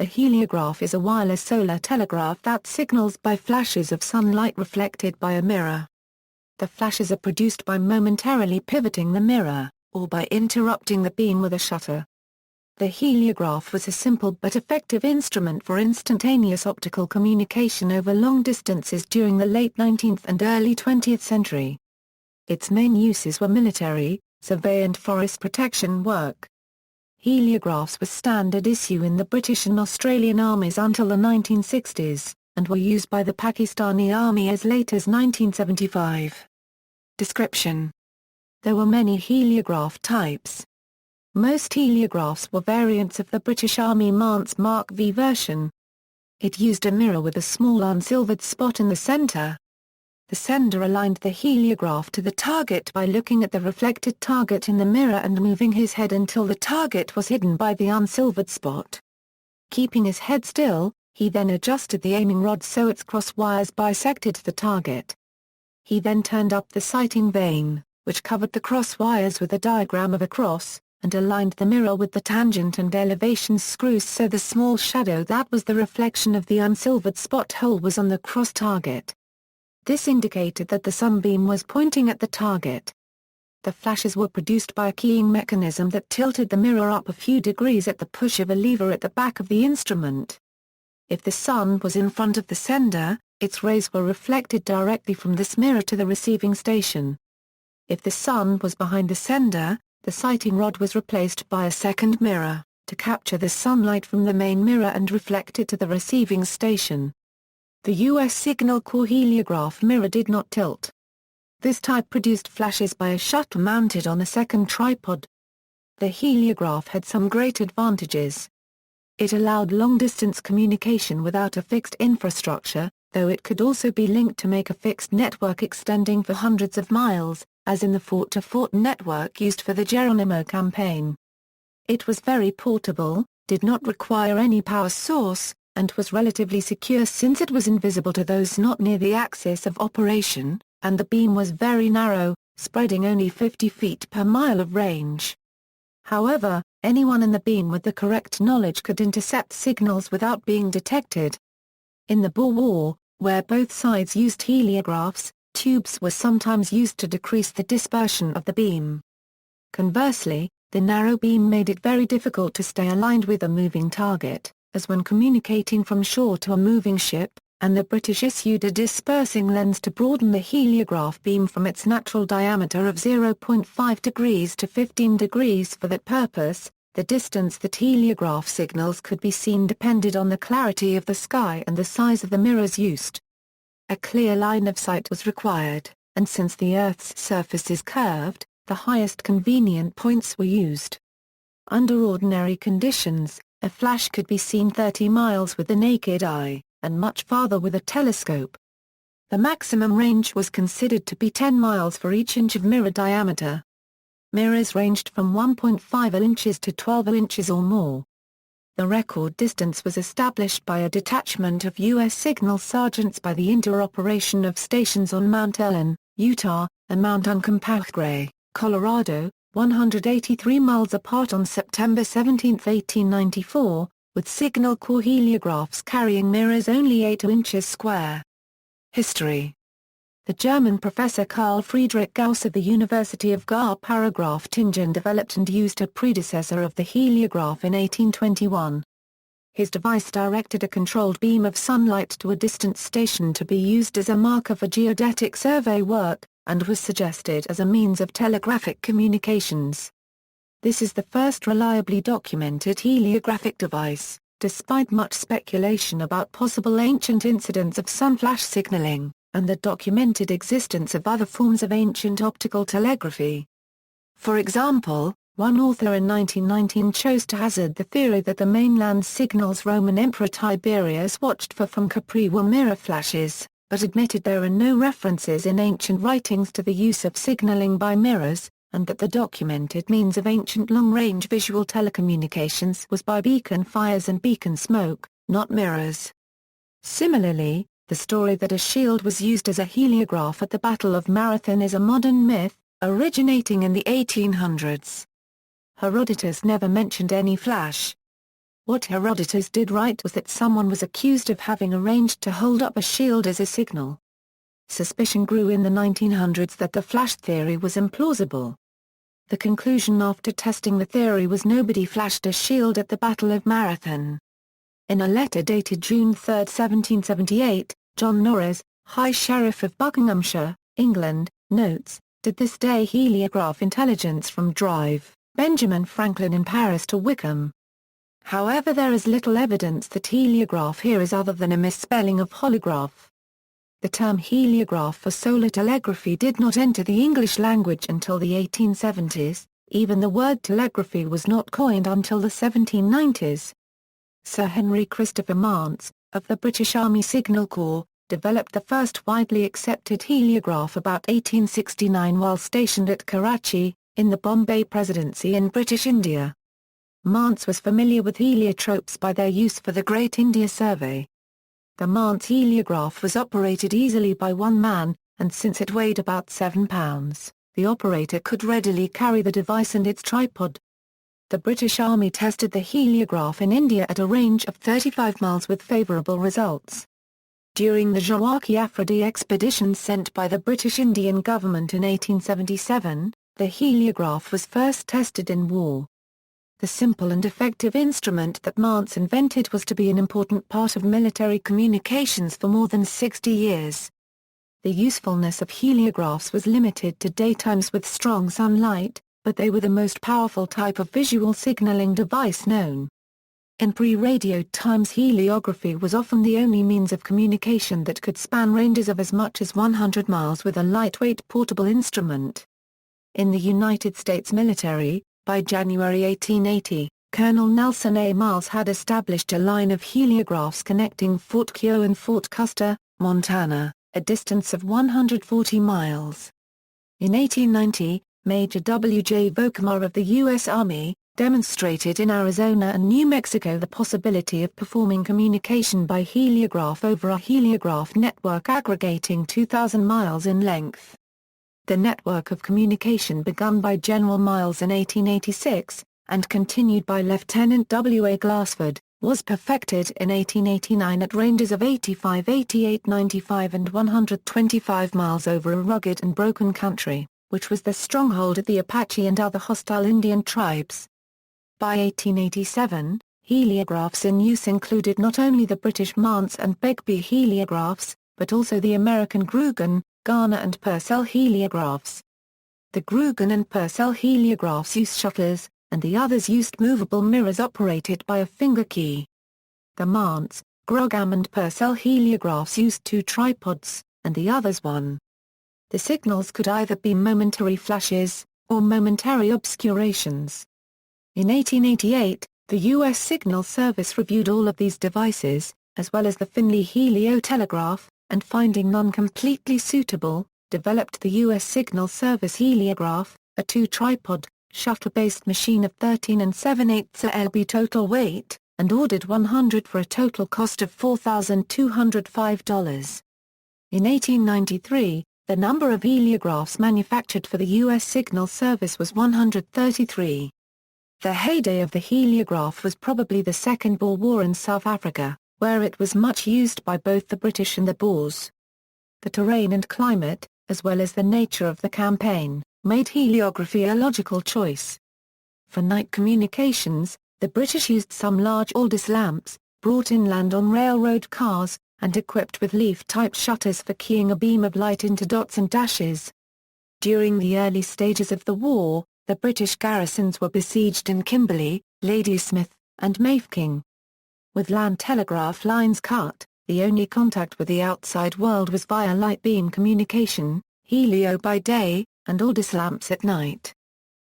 A heliograph is a wireless solar telegraph that signals by flashes of sunlight reflected by a mirror. The flashes are produced by momentarily pivoting the mirror, or by interrupting the beam with a shutter. The heliograph was a simple but effective instrument for instantaneous optical communication over long distances during the late 19th and early 20th century. Its main uses were military, survey and forest protection work. Heliographs were standard issue in the British and Australian armies until the 1960s, and were used by the Pakistani army as late as 1975. Description: there were many heliograph types. Most heliographs were variants of the British Army Manx Mark V version. It used a mirror with a small unsilvered spot in the center. The sender aligned the heliograph to the target by looking at the reflected target in the mirror and moving his head until the target was hidden by the unsilvered spot. Keeping his head still, he then adjusted the aiming rod so its cross wires bisected the target. He then turned up the sighting vane, which covered the cross wires with a diagram of a cross, and aligned the mirror with the tangent and elevation screws so the small shadow that was the reflection of the unsilvered spot hole was on the cross target. This indicated that the sunbeam was pointing at the target. The flashes were produced by a keying mechanism that tilted the mirror up a few degrees at the push of a lever at the back of the instrument. If the sun was in front of the sender, its rays were reflected directly from this mirror to the receiving station. If the sun was behind the sender, the sighting rod was replaced by a second mirror, to capture the sunlight from the main mirror and reflect it to the receiving station. The U.S. Signal Corps heliograph mirror did not tilt. This type produced flashes by a shutter mounted on a second tripod. The heliograph had some great advantages. It allowed long-distance communication without a fixed infrastructure, though it could also be linked to make a fixed network extending for hundreds of miles, as in the fort-to-fort network used for the Geronimo campaign. It was very portable, did not require any power source, and was relatively secure since it was invisible to those not near the axis of operation, and the beam was very narrow, spreading only 50 feet per mile of range. However, anyone in the beam with the correct knowledge could intercept signals without being detected. In the Boer War, where both sides used heliographs, tubes were sometimes used to decrease the dispersion of the beam. Conversely, the narrow beam made it very difficult to stay aligned with a moving target, as when communicating from shore to a moving ship, and the British issued a dispersing lens to broaden the heliograph beam from its natural diameter of 0.5 degrees to 15 degrees for that purpose. The distance that heliograph signals could be seen depended on the clarity of the sky and the size of the mirrors used. A clear line of sight was required, and since the Earth's surface is curved, the highest convenient points were used. Under ordinary conditions, a flash could be seen 30 miles with the naked eye, and much farther with a telescope. The maximum range was considered to be 10 miles for each inch of mirror diameter. Mirrors ranged from 1.5 inches to 12 inches or more. The record distance was established by a detachment of U.S. signal sergeants by the interoperation of stations on Mount Ellen, Utah, and Mount Uncompahgre, Colorado, 183 miles apart on September 17, 1894, with Signal Corps heliographs carrying mirrors only 8 inches square. History. The German professor Carl Friedrich Gauss of the University of Gar-Paragraph-Tingen developed and used a predecessor of the heliograph in 1821. His device directed a controlled beam of sunlight to a distant station to be used as a marker for geodetic survey work, and was suggested as a means of telegraphic communications. This is the first reliably documented heliographic device, despite much speculation about possible ancient incidents of sunflash signaling, and the documented existence of other forms of ancient optical telegraphy. For example, one author in 1919 chose to hazard the theory that the mainland signals Roman Emperor Tiberius watched for from Capri were mirror flashes, but admitted there are no references in ancient writings to the use of signaling by mirrors, and that the documented means of ancient long-range visual telecommunications was by beacon fires and beacon smoke, not mirrors. Similarly, the story that a shield was used as a heliograph at the Battle of Marathon is a modern myth, originating in the 1800s. Herodotus never mentioned any flash. What Herodotus did right was that someone was accused of having arranged to hold up a shield as a signal. Suspicion grew in the 1900s that the flash theory was implausible. The conclusion after testing the theory was nobody flashed a shield at the Battle of Marathon. In a letter dated June 3, 1778, John Norris, High Sheriff of Buckinghamshire, England, notes, "Did this day heliograph intelligence from Drive, Benjamin Franklin in Paris to Wickham." However, there is little evidence that heliograph here is other than a misspelling of holograph. The term heliograph for solar telegraphy did not enter the English language until the 1870s, even the word telegraphy was not coined until the 1790s. Sir Henry Christopher Mance, of the British Army Signal Corps, developed the first widely accepted heliograph about 1869 while stationed at Karachi, in the Bombay Presidency in British India. Mance was familiar with heliotropes by their use for the Great India Survey. The Mance heliograph was operated easily by one man, and since it weighed about 7 pounds, the operator could readily carry the device and its tripod. The British Army tested the heliograph in India at a range of 35 miles with favourable results. During the Jawaki Afridi expedition sent by the British Indian government in 1877, the heliograph was first tested in war. The simple and effective instrument that Mance invented was to be an important part of military communications for more than 60 years. The usefulness of heliographs was limited to daytimes with strong sunlight, but they were the most powerful type of visual signaling device known. In pre-radio times, heliography was often the only means of communication that could span ranges of as much as 100 miles with a lightweight portable instrument. In the United States military, by January 1880, Colonel Nelson A. Miles had established a line of heliographs connecting Fort Keogh and Fort Custer, Montana, a distance of 140 miles. In 1890, Major W. J. Volkmar of the U.S. Army, demonstrated in Arizona and New Mexico the possibility of performing communication by heliograph over a heliograph network aggregating 2,000 miles in length. The network of communication begun by General Miles in 1886, and continued by Lieutenant W. A. Glassford, was perfected in 1889 at ranges of 85, 88, 95 and 125 miles over a rugged and broken country, which was the stronghold of the Apache and other hostile Indian tribes. By 1887, heliographs in use included not only the British Mance and Begbie heliographs, but also the American Grugan, Garner and Purcell heliographs. The Grugan and Purcell heliographs used shutters, and the others used movable mirrors operated by a finger key. The Mance, Grogham and Purcell heliographs used 2 tripods, and the others one. The signals could either be momentary flashes, or momentary obscurations. In 1888, the U.S. Signal Service reviewed all of these devices, as well as the Finley heliotelegraph, and finding none completely suitable, developed the U.S. Signal Service heliograph, a 2-tripod, shuttle-based machine of 13 7/8 lb total weight, and ordered 100 for a total cost of $4,205. In 1893, the number of heliographs manufactured for the U.S. Signal Service was 133. The heyday of the heliograph was probably the Second Boer War in South Africa, where it was much used by both the British and the Boers. The terrain and climate, as well as the nature of the campaign, made heliography a logical choice. For night communications, the British used some large Aldous lamps, brought inland on railroad cars, and equipped with leaf-type shutters for keying a beam of light into dots and dashes. During the early stages of the war, the British garrisons were besieged in Kimberley, Ladysmith, and Mafeking. With land telegraph lines cut, the only contact with the outside world was via light beam communication, helio by day, and Aldous lamps at night.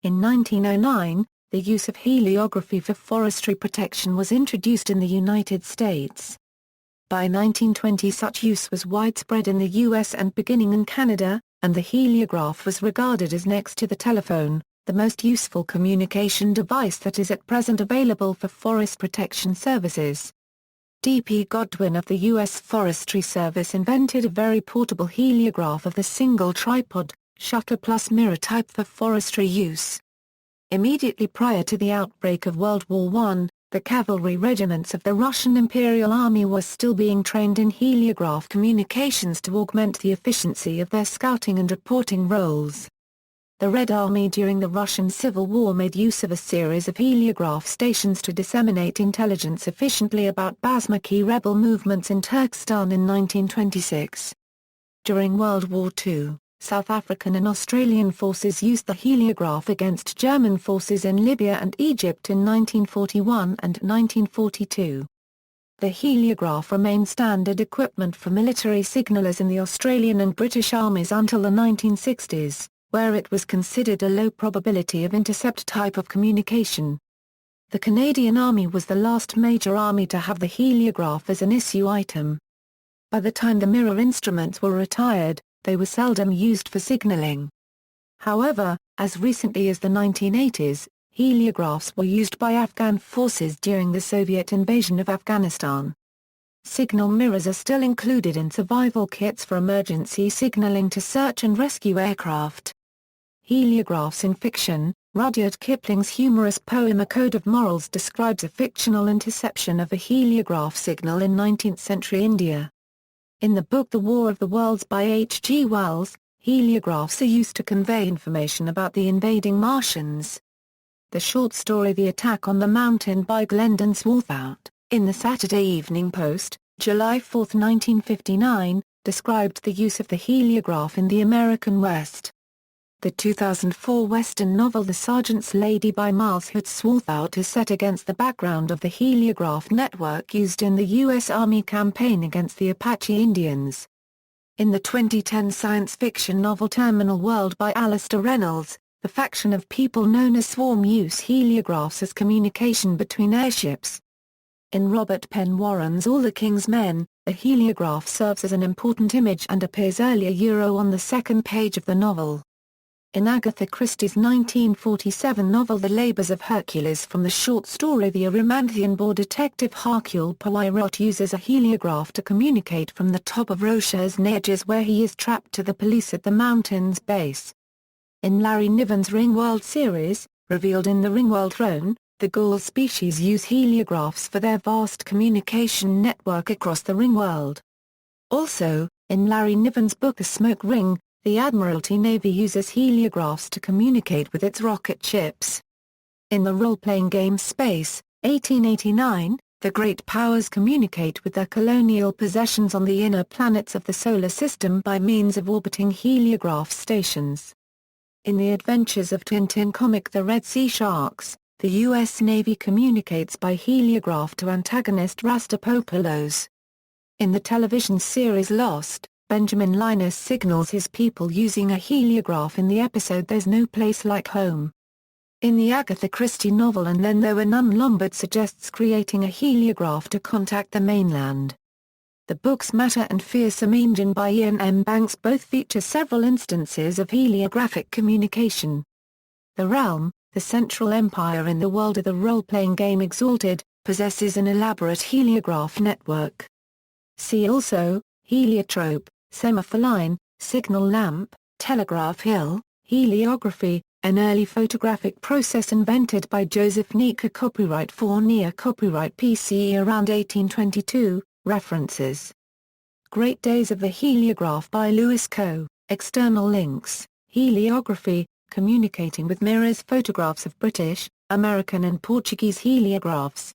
In 1909, the use of heliography for forestry protection was introduced in the United States. By 1920 such use was widespread in the US and beginning in Canada, and the heliograph was regarded as next to the telephone, the most useful communication device that is at present available for forest protection services. D.P. Godwin of the U.S. Forestry Service invented a very portable heliograph of the single tripod, shutter plus mirror type for forestry use. Immediately prior to the outbreak of World War I, The cavalry regiments of the Russian Imperial Army were still being trained in heliograph communications to augment the efficiency of their scouting and reporting roles. The Red Army during the Russian Civil War made use of a series of heliograph stations to disseminate intelligence efficiently about Basmaki rebel movements in Turkestan in 1926. During World War II, South African and Australian forces used the heliograph against German forces in Libya and Egypt in 1941 and 1942. The heliograph remained standard equipment for military signallers in the Australian and British armies until the 1960s, where it was considered a low probability of intercept type of communication. The Canadian Army was the last major army to have the heliograph as an issue item. By the time the mirror instruments were retired, they were seldom used for signalling. However, as recently as the 1980s, heliographs were used by Afghan forces during the Soviet invasion of Afghanistan. Signal mirrors are still included in survival kits for emergency signaling to search and rescue aircraft. Heliographs in fiction. Rudyard Kipling's humorous poem A Code of Morals describes a fictional interception of a heliograph signal in 19th-century India. In the book The War of the Worlds by H. G. Wells, heliographs are used to convey information about the invading Martians. The short story The Attack on the Mountain by Glendon Swarthout, in the Saturday Evening Post, July 4, 1959, described the use of the heliograph in the American West. The 2004 Western novel The Sergeant's Lady by Miles Hood Swarthout is set against the background of the heliograph network used in the U.S. Army campaign against the Apache Indians. In the 2010 science fiction novel Terminal World by Alistair Reynolds, the faction of people known as Swarm use heliographs as communication between airships. In Robert Penn Warren's All the King's Men, a heliograph serves as an important image and appears earlier on the second page of the novel. In Agatha Christie's 1947 novel The Labours of Hercules from the short story The Erymanthian Boar detective Hercule Poirot uses a heliograph to communicate from the top of Rocher's Neiges where he is trapped to the police at the mountain's base. In Larry Niven's Ringworld series, revealed in The Ringworld Throne, the ghoul species use heliographs for their vast communication network across the Ringworld. Also, in Larry Niven's book The Smoke Ring, the Admiralty Navy uses heliographs to communicate with its rocket ships. In the role-playing game Space, 1889, the great powers communicate with their colonial possessions on the inner planets of the Solar System by means of orbiting heliograph stations. In the Adventures of Tintin comic The Red Sea Sharks, the U.S. Navy communicates by heliograph to antagonist Rastapopolos. In the television series Lost, Benjamin Linus signals his people using a heliograph in the episode There's No Place Like Home. In the Agatha Christie novel And Then There Were None Lombard suggests creating a heliograph to contact the mainland. The books Matter and Fearsome Engine by Ian M. Banks both feature several instances of heliographic communication. The Realm, the central empire in the world of the role-playing game Exalted, possesses an elaborate heliograph network. See also, heliotrope, semaphore line, signal lamp, telegraph hill, heliography, an early photographic process invented by Joseph Nika. Copyright 4 Nia. Copyright PCE around 1822. References. Great Days of the Heliograph by Lewis Coe. External links. Heliography, communicating with mirrors. Photographs of British, American and Portuguese heliographs.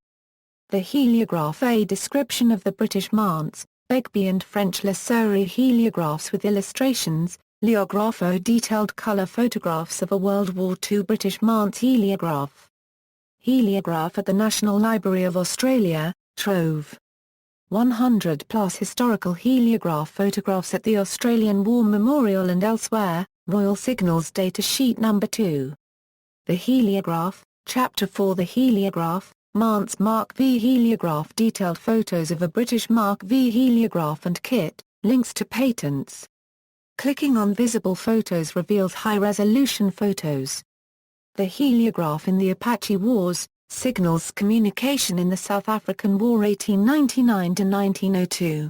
The heliograph. A description of the British Manse, Begbie and French Le Souris heliographs with illustrations. Heliographo detailed colour photographs of a World War II British Manse heliograph. Heliograph at the National Library of Australia, Trove. 100-plus historical heliograph photographs at the Australian War Memorial and elsewhere, Royal Signals Data Sheet No. 2. The Heliograph, Chapter 4 The Heliograph, Manse Mark V Heliograph detailed photos of a British Mark V heliograph and kit, links to patents. Clicking on visible photos reveals high-resolution photos. The Heliograph in the Apache Wars, signals communication in the South African War 1899–1902.